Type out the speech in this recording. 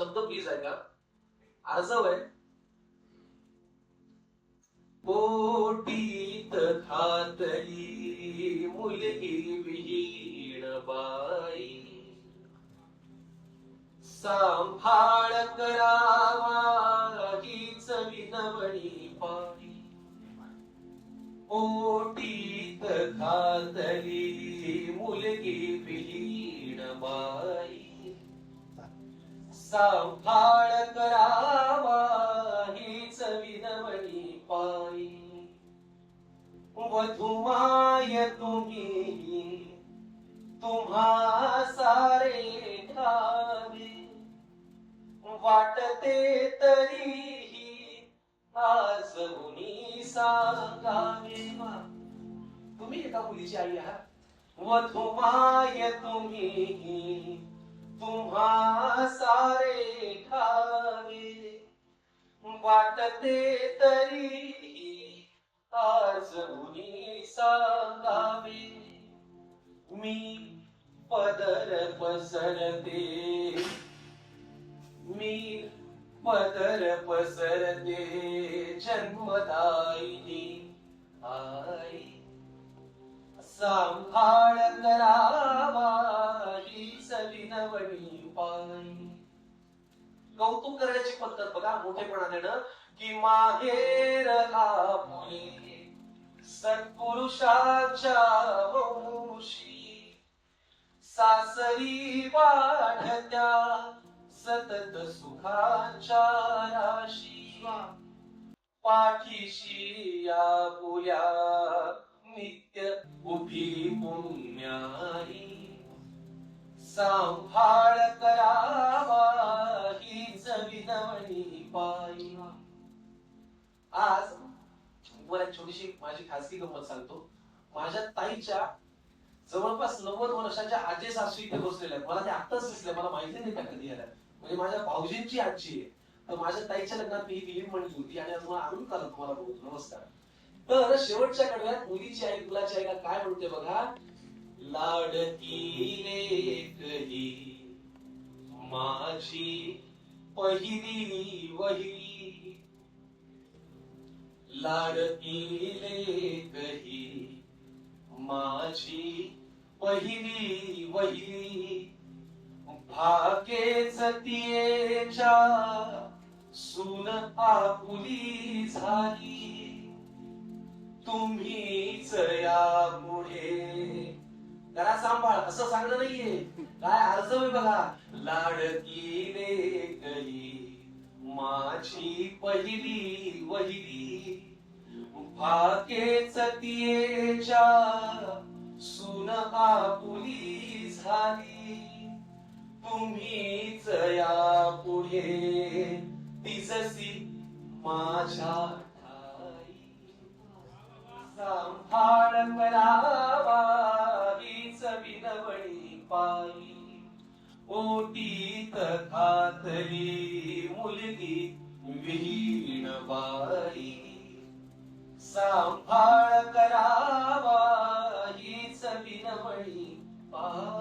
शब्द प्लीज ऐका. आर्जव आहे. पोटीत घातली मुलगी विहीण बाई, सांभाळ करावा हीच विनवणी पायी. पोटीत घातली मुलगी विहीण बाई, सांभाळ करावा हीच विनवणी पायी. वधुमाय तुम्ही तुम्हा सारे ठावे, वाटते तरीही आज मुनी सांगावे. तुम्ही एका मुलीची आई आहात. वधुमाय तुम्ही तुम्हा सारे ठावे, वाटते तरीही आज मुनी सांगावे. मी पदर पसरते, मी पदर पसरते जन्मदायिनी आई, सांभाळ करावा हीच विनवणी पायी. कौतुक करण्याची पद्धत बघा मोठेपणाने ना, की माहेर आपले सत्पुरुषाच्या वंशी, सासरी वाढत्या सतत सुखाच्या राशी. पाठीशी या पुल्या नित्य उभी पुण्याई, सांभाळ करावा हीच विनवणी पायी. आज तुम्हाला एक छोटीशी माझी खासगी गंमत सांगतो. माझ्या ताईच्या जवळपास 90 वर्षाच्या आजी सासू इथे बसलेल्या आहेत. मला ते आत्ताच दिसले, मला माहिती नाही त्या कधी आल्या. म्हणजे माझ्या भाऊजींची आजी आहे. तर माझ्या ताईच्या लग्नात मी ही म्हणली होती आणि आज मला आणून काल तुम्हाला बोलतो. नमस्कार. तर शेवटच्या कडव्यात मुलीची आई मुलाची आई काय म्हणते बघा. लाडकी लेक ही माझी पहिली वहिली, लाडकी लेक ही माझी पहिली वहिली, भाग्येच तियेच्या सून आपुली झाली, तुम्हीच यापुढे. त्याला सांभाळ असं सांगणं नाहीये, काय अर्ज आहे बघा. लाडकी लेक ही माझी पहिली वहिली, भाग्येच तियेच्या सून आपुली झाली, तुम्हीच यापुढे तिजसी माझ्या ठाई, सांभाळ करावा हीच विनवणी पायी. ओटीत घातली मुलगी विहीण बाई, सांभाळ करावा हीच विनवणी पायी.